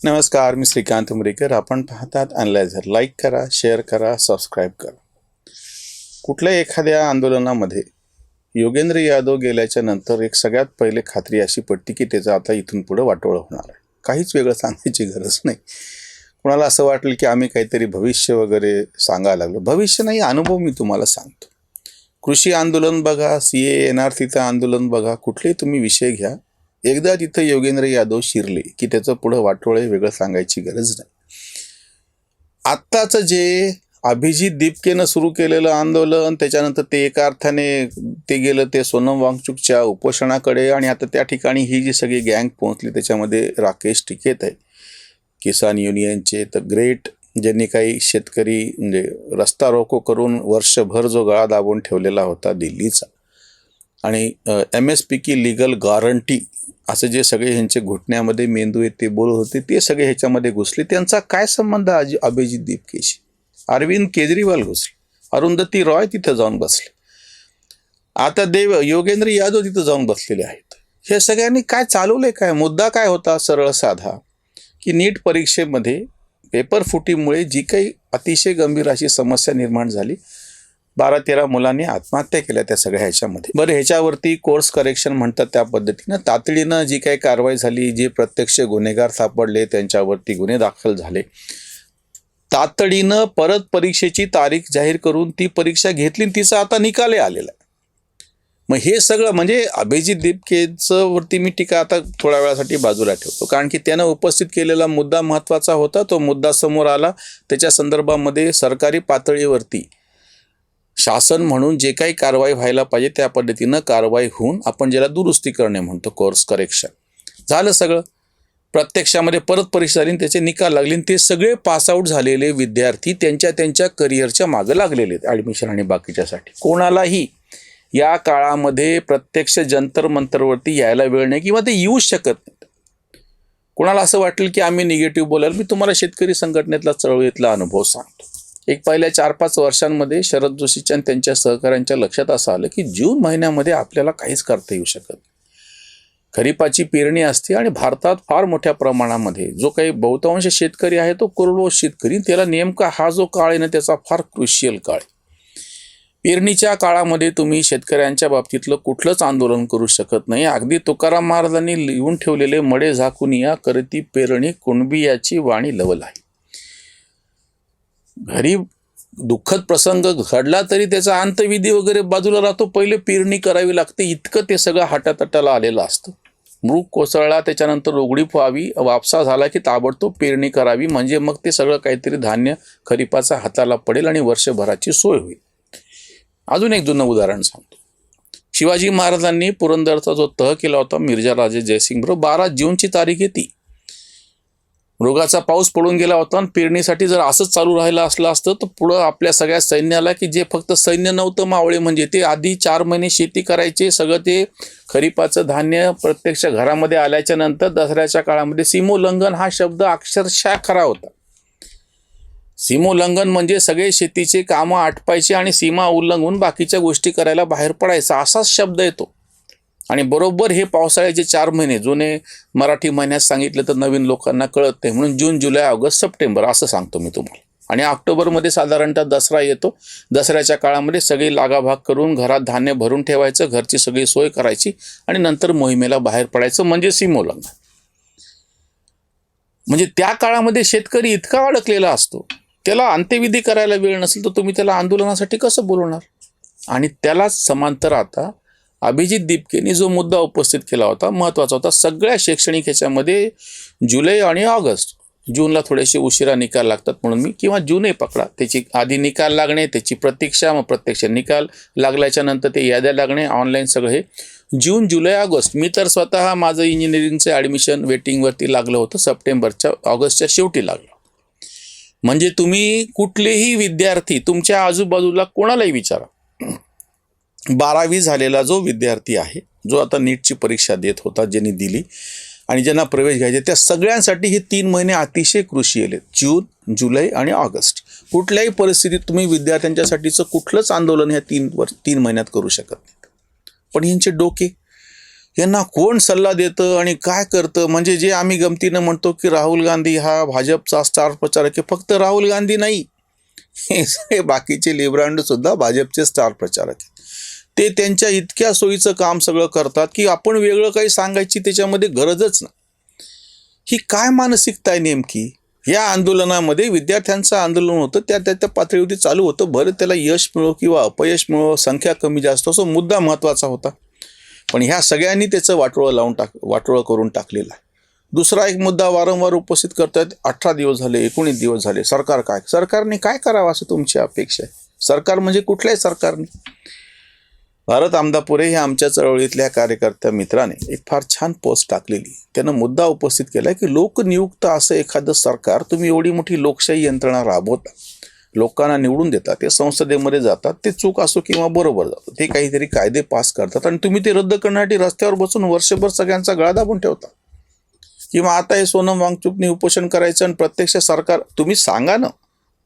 नमस्कार, मी श्रीकांत उमरीकर. आपण पाहतात अनलायझर. लाईक करा, शेअर करा, सबस्क्राईब करा. कुठल्याही एखाद्या आंदोलनामध्ये योगेंद्र यादव गेल्याच्या नंतर एक सगळ्यात पहिले खात्री अशी पडते की त्याचं आता इथून पुढं वाटोळं होणार आहे. काहीच वेगळं सांगायची गरज नाही. कुणाला असं वाटेल की आम्ही काहीतरी भविष्य वगैरे सांगायला लागलो. भविष्य नाही, अनुभव मी तुम्हाला सांगतो. कृषी आंदोलन बघा, CA NRCचं आंदोलन बघा, कुठलेही तुम्ही विषय घ्या, एकदा तिथं योगेंद्र यादव शिरले की त्याचं पुढं वाटोळे वेगळं सांगायची गरज नाही. आत्ताचं जे अभिजित दीपकेनं सुरू केलेलं आंदोलन, त्याच्यानंतर ते एका अर्थाने ते गेलं ते सोनम वांगचुकच्या उपोषणाकडे, आणि आता त्या ठिकाणी ही जी सगळी गँग पोहोचली त्याच्यामध्ये राकेश टिकेत आहे, किसान युनियनचे तर ग्रेट, ज्यांनी काही शेतकरी म्हणजे रस्ता रोको करून वर्षभर जो गळा दाबून ठेवलेला होता दिल्लीचा, आणि MSP की लीगल गॅरंटी असं जे सगळे ह्यांचे घुटण्यामध्ये मेंदू आहेत ते बोलत होते, ते सगळे ह्याच्यामध्ये घुसले. त्यांचा काय संबंध अभिजित दीपकेशी? अरविंद केजरीवाल घुसले, अरुंधती रॉय तिथं जाऊन बसले, आता योगेंद्र यादव तिथं जाऊन बसलेले आहेत. हे सगळ्यांनी काय चालवलंय? काय मुद्दा काय होता? सरळ साधा, की नीट परीक्षेमध्ये पेपर फुटीमुळे जी काही अतिशय गंभीर अशी समस्या निर्माण झाली, 12-13 मुलांनी आत्महत्या केल्या त्या सगळ्या ह्याच्यामध्ये. बरं, ह्याच्यावरती कोर्स करेक्शन म्हणतात त्या पद्धतीनं तातडीनं जी काही कारवाई झाली, जे प्रत्यक्ष गुन्हेगार सापडले त्यांच्यावरती गुन्हे दाखल झाले, तातडीनं परत परीक्षेची तारीख जाहीर करून ती परीक्षा घेतली, तिचा आता निकाल आलेला आहे. मग हे सगळं म्हणजे अभिजित दीपकेचं वरती मी टीका आता थोड्या वेळासाठी बाजूला ठेवतो, कारण की त्यानं उपस्थित केलेला मुद्दा महत्त्वाचा होता. तो मुद्दा समोर आला, त्याच्या संदर्भामध्ये सरकारी पातळीवरती शासन म्हणून जे काही कारवाई व्हायला पाहिजे त्या पद्धतीनं कारवाई होऊन, आपण ज्याला दुरुस्ती करणे म्हणतो, कोर्स करेक्शन झालं सगळं. प्रत्यक्षामध्ये परत परीक्षा झाली, त्याचे निकाल लागले, ते सगळे पासआउट झालेले विद्यार्थी त्यांच्या करिअरच्या मागं लागलेले आहेत ॲडमिशन आणि बाकीच्यासाठी. कोणालाही या काळामध्ये प्रत्यक्ष जंतर मंतरवरती यायला वेळ नाही किंवा ते येऊच शकत नाहीत. कोणाला असं वाटेल की आम्ही निगेटिव्ह बोलाल, मी तुम्हाला शेतकरी संघटनेतला चळवळीतला अनुभव सांगतो. एक पहिल्या 4-5 वर्षांमध्ये शरद जोशीच्या आणि त्यांच्या सहकाऱ्यांच्या लक्षात असं आलं की जून महिन्यामध्ये आपल्याला काहीच करता येऊ शकत नाही. खरीपाची पेरणी असते आणि भारतात फार मोठ्या प्रमाणामध्ये जो काही बहुतांश शेतकरी आहे तो कोरडवाहू शेतकरी, त्याला नेमका हा जो काळ आहे ना त्याचा फार क्रुशियल काळ. पेरणीच्या काळामध्ये तुम्ही शेतकऱ्यांच्या बाबतीतलं कुठलंच आंदोलन करू शकत नाही. अगदी तुकाराम महाराजांनी लिहून ठेवलेले मडे झाकून या करती पेरणी कुणबियाची वाणी लवल आहे. घरी दुःखद प्रसंग घडला तरी त्याचा अंतविधी वगैरे बाजूला राहतो, पहिले पेरणी करावी लागते, इतकं ते सगळं हाटातटाला आलेलं असतं. मृग कोसळला, त्याच्यानंतर रोगडी व्हावी, वापसा झाला की ताबडतोब पेरणी करावी, म्हणजे मग ते सगळं काहीतरी धान्य खरीपाचा हाताला पडेल आणि वर्षभराची सोय होईल. अजून एक जुनं उदाहरण सांगतो. शिवाजी महाराजांनी पुरंदरचा जो तह केला होता मिर्झा राजे जयसिंग बरोबर, 12 जूनची तारीख आहे ती. मृगाचा पाऊस पडून गेला होता आणि पेरणीसाठी जर असंच चालू राहिलं असलं असतं तर पुढं आपल्या सगळ्या सैन्याला, की जे फक्त सैन्य नव्हतं मावळे, म्हणजे ते आधी 4 महिने शेती करायचे, सगळं ते खरीपाचं धान्य प्रत्यक्ष घरामध्ये आल्याच्या नंतर दसऱ्याच्या काळामध्ये सीमोल्लंघन हा शब्द अक्षरशः खरा होता. सीमोल्लंघन म्हणजे सगळे शेतीचे कामं आटपायचे आणि सीमा उल्लंघून बाकीच्या गोष्टी करायला बाहेर पडायचा, असाच शब्द येतो. आणि बरोबर हे पावसाळ्याचे 4 महिने, जुने मराठी महिन्यात सांगितलं तर नवीन लोकांना कळत नाही म्हणून जून, जुलै, ऑगस्ट, सप्टेंबर असं सांगतो मी तुम्हाला. आणि ऑक्टोबरमध्ये साधारणतः दसरा येतो. दसऱ्याच्या काळामध्ये सगळी लागाभाग करून घरात धान्य भरून ठेवायचं, घरची सगळी सोय करायची आणि नंतर मोहिमेला बाहेर पडायचं, म्हणजे सीमोल्लंघन. म्हणजे त्या काळामध्ये शेतकरी इतका अडकलेला असतो, त्याला अंत्यविधी करायला वेळ नसेल तर तुम्ही त्याला आंदोलनासाठी कसं बोलवणार? आणि त्यालाच समांतर आता अभिजित दीपकेने जो मुद्दा उपस्थित केला होता, महत्त्वाचा होता. सगळ्या शैक्षणिक ह्याच्यामध्ये जुलै आणि ऑगस्ट, जूनला थोडेसे उशिरा निकाल लागतात म्हणून मी, किंवा जूनही पकडा, त्याची आधी निकाल लागणे, त्याची प्रतीक्षा, मग प्रत्यक्ष निकाल लागल्याच्या नंतर ते याद्या लागणे, ऑनलाईन सगळं हे जून, जुलै, ऑगस्ट. मी तर स्वतः माझं इंजिनिअरिंगचं ॲडमिशन वेटिंगवरती लागलं होतं, सप्टेंबरच्या ऑगस्टच्या शेवटी लागलं. म्हणजे तुम्ही कुठलेही विद्यार्थी तुमच्या आजूबाजूला कोणालाही विचारा, 12वी झालेला जो विद्यार्थी आहे, जो आता नीटची परीक्षा देत होता, ज्यांनी दिली आणि ज्यांना प्रवेश घ्यायचे, त्या सगळ्यांसाठी हे 3 महिने अतिशय क्रुशियल आहेत, जून, जुलै आणि ऑगस्ट. कुठल्याही परिस्थितीत तुम्ही विद्यार्थ्यांच्यासाठीचं कुठलंच आंदोलन ह्या 3 महिन्यात करू शकत नाहीत. पण ह्यांचे डोके, यांना कोण सल्ला देतं आणि काय करतं? म्हणजे जे आम्ही गमतीनं म्हणतो की राहुल गांधी हा भाजपचा स्टार प्रचारक आहे, फक्त राहुल गांधी नाही, हे सगळे बाकीचे लिब्रांड सुद्धा भाजपचे स्टार प्रचारक आहेत. ते त्यांच्या इतक्या सोयीचं काम सगळं करतात की आपण वेगळं काही सांगायची त्याच्यामध्ये गरजच नाही. ही काय मानसिकता आहे नेमकी? या आंदोलनामध्ये विद्यार्थ्यांचं आंदोलन होतं, त्या पातळीवरती चालू होतं. बरं, त्याला यश मिळो किंवा अपयश मिळो, संख्या कमी जास्त असो, मुद्दा महत्त्वाचा होता. पण ह्या सगळ्यांनी त्याचं वाटोळं करून टाकलेलं आहे. दुसरा एक मुद्दा वारंवार उपस्थित करतात, 18 दिवस झाले, 19 दिवस झाले, सरकारने काय करावं असं तुमची अपेक्षा आहे? सरकार म्हणजे कुठल्याही सरकारने. भारत आमदापुरे हे आमच्या चळवळीतल्या कार्यकर्त्या मित्राने एक फार छान पोस्ट टाकलेली. त्यानं मुद्दा उपस्थित केला की लोकनियुक्त असं एखादं सरकार, तुम्ही एवढी मोठी लोकशाही यंत्रणा राबवता, लोकांना निवडून देतात, ते संसदेमध्ये जातात, ते चूक असो किंवा बरोबर जातात, ते काहीतरी कायदे पास करतात आणि तुम्ही ते रद्द करण्यासाठी रस्त्यावर बसून वर्षभर सगळ्यांचा गळा दाबून ठेवता. किंवा आता हे सोनम वांगचुकने उपोषण करायचं आणि प्रत्यक्ष सरकार, तुम्ही सांगा ना,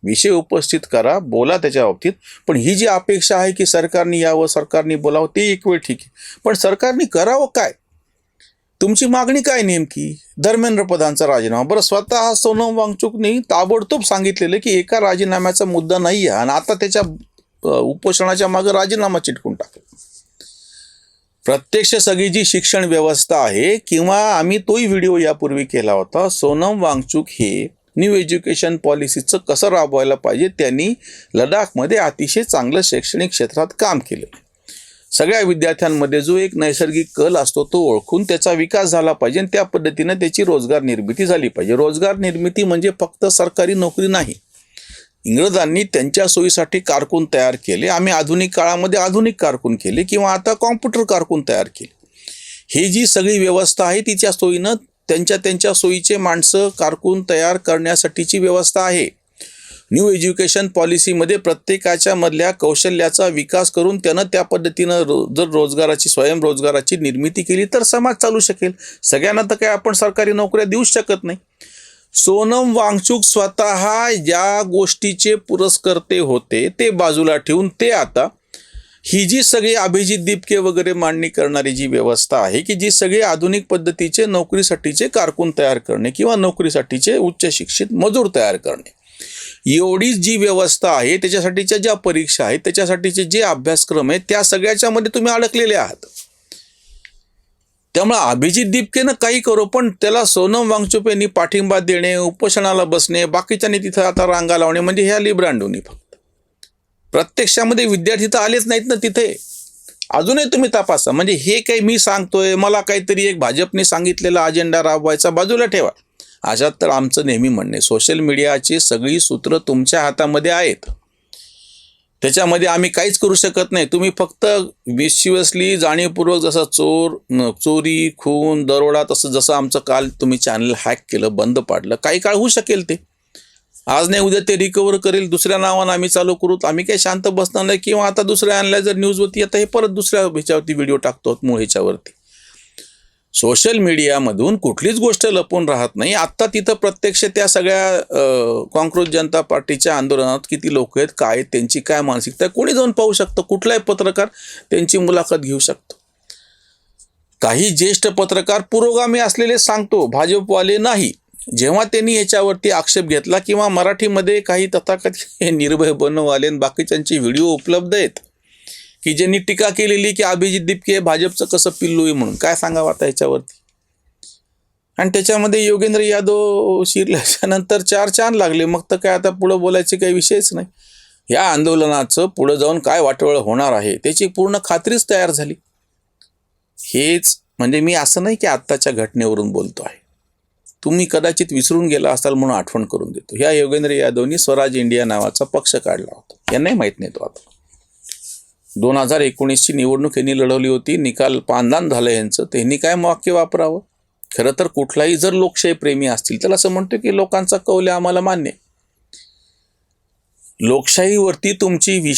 विषय उपस्थित करा, बोला त्याच्या बाबतीत. पण ही जी अपेक्षा आहे की सरकारने यावं, सरकारने बोलावं, ते एक वेळ ठीक आहे, पण सरकारने करावं काय? तुमची मागणी काय नेमकी? धर्मेंद्र प्रधानचा राजीनामा. बरं, स्वतः सोनम वांगचुकने ताबडतोब सांगितलेलं की एका राजीनाम्याचा मुद्दा नाही आहे आणि आता त्याच्या उपोषणाच्या मागे राजीनामा चिटकून टाकला. प्रत्यक्ष सगळी जी शिक्षण व्यवस्था आहे, किंवा आम्ही तोही व्हिडिओ यापूर्वी केला होता, सोनम वांगचुक हे न्यू एज्युकेशन पॉलिसीचं कसं राबवायला पाहिजे, त्यांनी लडाखमध्ये अतिशय चांगलं शैक्षणिक क्षेत्रात काम केलं. सगळ्या विद्यार्थ्यांमध्ये जो एक नैसर्गिक कल असतो तो ओळखून त्याचा विकास झाला पाहिजे आणि त्या पद्धतीनं त्याची रोजगार निर्मिती झाली पाहिजे. रोजगार निर्मिती म्हणजे फक्त सरकारी नोकरी नाही. इंग्रजांनी त्यांच्या सोयीसाठी कारकून तयार केले, आम्ही आधुनिक काळामध्ये आधुनिक कारकून केले, किंवा आता कॉम्प्युटर कारकून तयार केले. ही जी सगळी व्यवस्था आहे तिच्या सोयीनं त्यांच्या सोयीचे माणसं कारकून तयार करण्यासाठीची व्यवस्था आहे. न्यू एज्युकेशन पॉलिसीमध्ये प्रत्येकाच्या मधल्या कौशल्याचा विकास करून त्यानं त्या पद्धतीनं जर स्वयंरोजगाराची निर्मिती केली तर समाज चालू शकेल. सगळ्यांना तर काय आपण सरकारी नोकऱ्या देऊच शकत नाही. सोनम वांगचुक स्वतः ज्या गोष्टीचे पुरस्कर्ते होते ते बाजूला ठेवून ते आता ही जी सगळी अभिजित दिपके वगैरे मांडणी करणारी जी व्यवस्था आहे की जी सगळी आधुनिक पद्धतीचे नोकरीसाठीचे कारकून तयार करणे किंवा नोकरीसाठीचे उच्च शिक्षित मजूर तयार करणे, एवढीच जी व्यवस्था आहे, त्याच्यासाठीच्या ज्या परीक्षा आहेत, त्याच्यासाठीचे जे अभ्यासक्रम आहेत, त्या सगळ्याच्या मध्ये तुम्ही अडकलेले आहात. त्यामुळे अभिजित दिपकेनं काही करो, पण त्याला सोनम वांगचुक यांनी पाठिंबा देणे, उपोषणाला बसणे, बाकीच्यांनी तिथं आता रांगा लावणे, म्हणजे ह्या लिब्रांडोनी फक्त. प्रत्यक्षामध्ये विद्यार्थी तर आलेच नाहीत ना तिथे. अजूनही तुम्ही तपासा. म्हणजे हे काही मी सांगतोय, मला काहीतरी एक भाजपने सांगितलेला अजेंडा राबवायचा, बाजूला ठेवा. अशात तर आमचं नेहमी म्हणणे, सोशल मीडियाची सगळी सूत्र तुमच्या हातामध्ये आहेत, त्याच्यामध्ये आम्ही काहीच करू शकत नाही. तुम्ही फक्त विश्वासली जाणीवपूर्वक जसं चोरी, खून, दरोडा, जसं आमचं काल तुम्ही चॅनल हॅक केलं, बंद पाडलं, काही काळ होऊ शकेल, ते आज नाही उद्या ते रिकवर करेल, दुसऱ्या नावानं आम्ही चालू करू, आम्ही काही शांत बसणार नाही. किंवा आता दुसऱ्या आणल्या जर न्यूजवरती, आता हे परत दुसऱ्या ह्याच्यावरती व्हिडिओ टाकतो मूळ ह्याच्यावरती. सोशल मीडियामधून कुठलीच गोष्ट लपून राहत नाही. आत्ता तिथं प्रत्यक्ष त्या सगळ्या कॉंक्रोच जनता पार्टीच्या आंदोलनात किती लोक आहेत, काय त्यांची काय मानसिकता, कोणी जाऊन पाहू शकतं. कुठलाही पत्रकार त्यांची मुलाखत घेऊ शकतो. काही ज्येष्ठ पत्रकार पुरोगामी असलेले सांगतो, भाजपवाले नाही. जेव्हा त्यांनी याच्यावरती आक्षेप घेतला किंवा मराठीमध्ये काही तथाकथित निर्भय बनववाले बाकीच्यांचे व्हिडिओ उपलब्ध आहेत की ज्यांनी टीका केलेली की अभिजित दिपके भाजपचं कसं पिल्लू आहे म्हणून, काय सांगावं आता याच्यावरती. आणि त्याच्यामध्ये योगेंद्र यादव शिरल्याच्या नंतर 4 चांद लागले. मग तर काय आता पुढं बोलायचे काही विषयच नाही. या आंदोलनाचं पुढं जाऊन काय वाटोळं होणार आहे त्याची पूर्ण खात्रीच तयार झाली. हेच म्हणजे मी असं नाही की आत्ताच्या घटनेवरून बोलतो आहे, तुम्ही कदाचित विसरून गेला असाल म्हणून आठवण करून देतो. ह्या योगेंद्र यादवनी स्वराज इंडिया नावाचा पक्ष काढला होता, यांनाही माहीत नाही तो. आता 2019ची निवडणूक यांनी लढवली होती, निकाल पांदान झालं यांचं, त्यांनी काय वाक्य वापरावं. खरं तर कुठलाही जर लोकशाही प्रेमी असतील तर असं म्हणतो की लोकांचा कौल आम्हाला मान्य. लोकशाहीवरती तुमची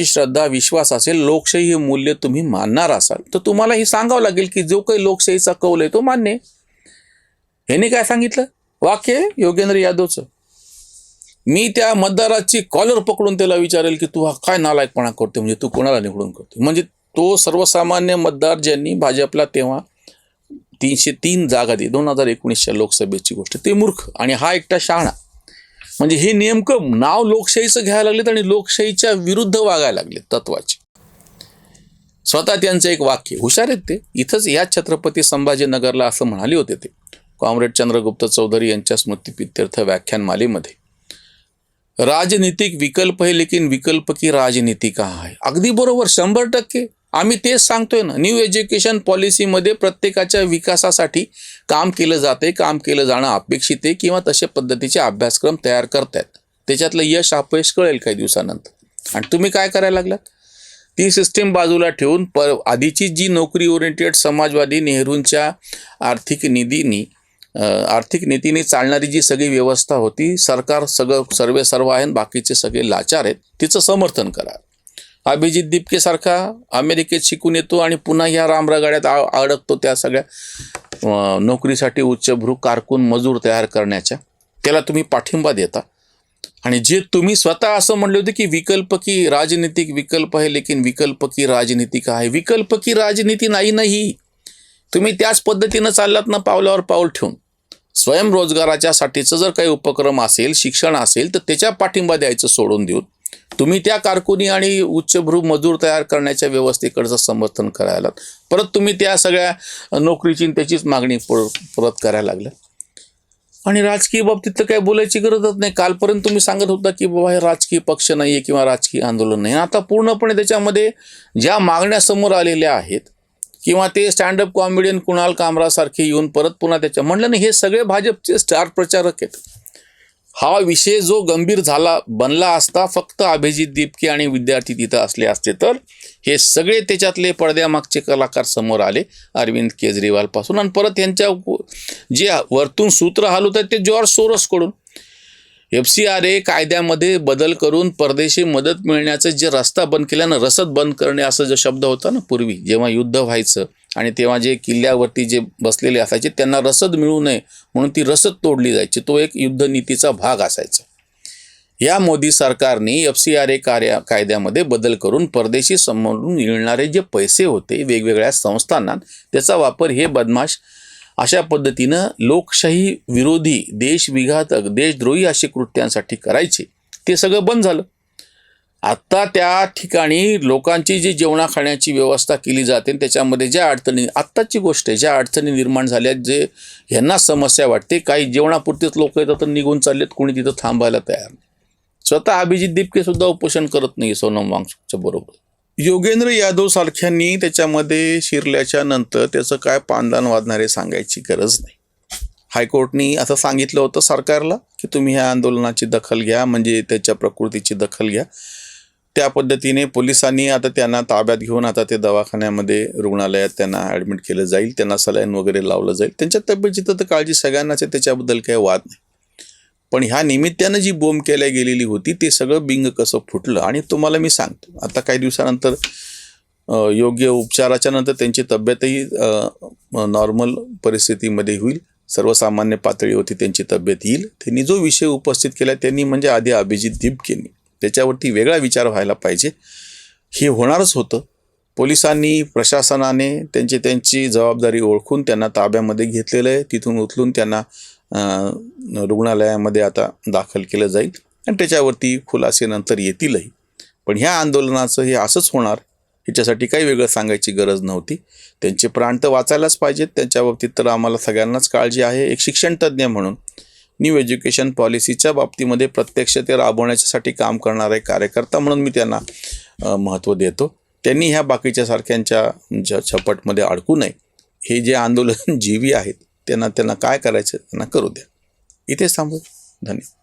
श्रद्धा विश्वास असेल, लोकशाही हे मूल्य तुम्ही मानणार असाल तर तुम्हाला हे सांगावं लागेल की जो काही लोकशाहीचा कौल आहे तो मान्य आहे. ह्यांनी काय सांगितलं वाक्य योगेंद्र यादवचं, मी त्या मतदाराची कॉलर पकडून त्याला विचारेल की तू हा काय नालायकपणा करतो, म्हणजे तू कोणाला निवडून करतो, म्हणजे तो सर्वसामान्य मतदार ज्यांनी भाजपला तेव्हा 303 जागा दिली 2019च्या लोकसभेची गोष्ट, ते मूर्ख आणि हा एकटा शहाणा. म्हणजे हे नेमकं नाव लोकशाहीचं घ्यायला लागलेत आणि लोकशाहीच्या विरुद्ध वागायला लागले तत्वाचे. स्वतः त्यांचं एक वाक्य, हुशार आहेत ते, इथंच या छत्रपती संभाजीनगरला असं म्हणाले होते ते कॉम्रेड चंद्रगुप्त चौधरी यांच्या स्मृतिप्रित्यर्थ व्याख्यानमालेमध्ये, राजनीतिक विकल्प है लेकिन विकल्प की राजनीति कहाँ है. अगदी बरोबर, 100%. आम्ही तेच सांगतोय ना. न्यू एज्युकेशन पॉलिसीमध्ये प्रत्येकाच्या विकासासाठी काम केलं जाते, काम केलं जाणं अपेक्षित आहे किंवा तशा पद्धतीचे अभ्यासक्रम तयार करतायत. त्याच्यातलं यश अपयश कळेल काही दिवसानंतर. आणि तुम्ही काय करायला लागलात, ती सिस्टीम बाजूला ठेवून आधीची जी नोकरी ओरिएंटेड समाजवादी नेहरूंच्या आर्थिक नीतीने चालणारी जी सगळी व्यवस्था होती, सरकार सगळं सर्व आहे आणि बाकीचे सगळे लाचार आहेत, तिचं समर्थन करा. अभिजित दिपके सारखा अमेरिकेत शिकून येतो आणि पुन्हा या रामरगाड्यात अडकतो त्या सगळ्या नोकरीसाठी उच्चभ्रू कारकून मजूर तयार करण्याच्या, त्याला तुम्ही पाठिंबा देता. आणि जे तुम्ही स्वतः असं म्हणले होते की विकल्प की राजनीतिक विकल्प आहे लेकिन विकल्प की राजनीति का आहे, विकल्प की राजनीति नाही. तुम्ही त्याच पद्धतीनं चाललात ना, पावलावर पाऊल ठेवून. स्वयंरोजगाराच्यासाठीचं जर काही उपक्रम असेल, शिक्षण असेल, तर त्याच्या पाठिंबा द्यायचं सोडून देऊन तुम्ही त्या कारकुनी आणि उच्चभ्रू मजूर तयार करण्याच्या व्यवस्थेकडचं समर्थन करायला परत तुम्ही त्या सगळ्या नोकरीची त्याचीच मागणी परत करायला लागल्या. आणि राजकीय बाबतीत तर काही बोलायची गरजच नाही. कालपर्यंत तुम्ही सांगत होता की बाबा हे राजकीय पक्ष नाही आहे किंवा राजकीय आंदोलन नाही. आता पूर्णपणे त्याच्यामध्ये ज्या मागण्या समोर आलेल्या आहेत किंवा ते स्टँडअप कॉमेडियन कुणाल कामरासारखे येऊन परत पुन्हा त्याच्या म्हणलं नाही, हे सगळे भाजपचे स्टार प्रचारक आहेत. हा विषय जो गंभीर बनला असता फक्त अभिजित दिपके आणि विद्यार्थी तिथं असले असते, तर हे सगळे त्याच्यातले पडद्यामागचे कलाकार समोर आले अरविंद केजरीवाल पासून. आणि परत यांच्या जे वरतून सूत्र हलवत आहेत ते जॉर्ज सोरोसकडून. FCRA कायद्यामध्ये बदल करून परदेशी मदत मिळण्याचं जे रस्ता बंद केल्यानं रसद बंद करणे असा जो शब्द होता ना पूर्वी, जेव्हा युद्ध व्हायचं आणि तेव्हा जे किल्ल्यावरती जे बसलेले असायचे त्यांना रसद मिळू नये म्हणून ती रसद तोडली जायची, तो एक युद्धनीतीचा भाग असायचा. या मोदी सरकारने FCRA कायद्यामध्ये बदल करून परदेशी समोरून मिळणारे जे पैसे होते वेगवेगळ्या संस्थांना, त्याचा वापर हे बदमाश अशा पद्धतीनं लोकशाही विरोधी, देशविघातक, देशद्रोही अशी कृत्यांसाठी करायचे, ते सगळं बंद झालं. आत्ता त्या ठिकाणी लोकांची जी जेवणा खाण्याची व्यवस्था केली जाते त्याच्यामध्ये ज्या अडचणी, आत्ताची गोष्ट आहे, ज्या अडचणी निर्माण झाल्या, जे ह्यांना समस्या वाटते, काही जेवणापुरतेच लोक येतात तर निघून चाललेत, कोणी तिथं थांबायला तयार नाही. स्वतः अभिजित दिपके सुद्धा उपोषण करत नाही सोनम वांगचुकच्या बरोबर. योगेंद्र यादव सारख्यांनी त्याच्यामध्ये शिरल्याच्या नंतर त्याचं काय पांदान वाजणारे सांगायची गरज नाही. हायकोर्टनी असं सांगितलं होतं सरकारला की तुम्ही ह्या आंदोलनाची दखल घ्या, म्हणजे त्याच्या प्रकृतीची दखल घ्या. त्या पद्धतीने पोलिसांनी आता त्यांना ताब्यात घेऊन आता ते दवाखान्यामध्ये रुग्णालयात त्यांना ॲडमिट केलं जाईल, त्यांना सलाईन वगैरे लावलं जाईल. त्यांच्या तब्येतीची तर काळजी सगळ्यांनाच आहे, त्याच्याबद्दल काही वाद नाही. पण ह्या निमित्तानं जी बोंब केल्या गेलेली होती ते सगळं बिंग कसं फुटलं. आणि तुम्हाला मी सांगतो, आता काही दिवसानंतर योग्य उपचाराच्या नंतर त्यांची तब्येतही नॉर्मल परिस्थितीमध्ये होईल, सर्वसामान्य पातळीवरती त्यांची तब्येत येईल. त्यांनी जो विषय उपस्थित केला त्यांनी म्हणजे आधी अभिजित दिपकेंनी त्याच्यावरती वेगळा विचार व्हायला पाहिजे. हे होणारच होतं. पोलिसांनी, प्रशासनाने त्यांची जबाबदारी ओळखून त्यांना ताब्यामध्ये घेतलेलं आहे. तिथून उचलून त्यांना रुग्णालयामध्ये आता दाखल केलं जाईल आणि त्याच्यावरती खुलासे नंतर येतीलही. पण ह्या आंदोलनाचं हे असंच होणार ह्याच्यासाठी काही वेगळं सांगायची गरज नव्हती. त्यांचे प्राण तर वाचायलाच पाहिजेत, त्यांच्या बाबतीत तर आम्हाला सगळ्यांनाच काळजी आहे. एक शिक्षणतज्ज्ञ म्हणून न्यू एज्युकेशन पॉलिसीच्या बाबतीमध्ये प्रत्यक्ष ते राबवण्यासाठी काम करणारा एक कार्यकर्ता म्हणून मी त्यांना महत्त्व देतो. त्यांनी ह्या बाकीच्या सारख्यांच्या झपटमध्ये अडकू नये. हे जे आंदोलन जीवी आहेत त्यांना काय करायचं त्यांना करू द्या. इथेच थांबू. धन्यवाद.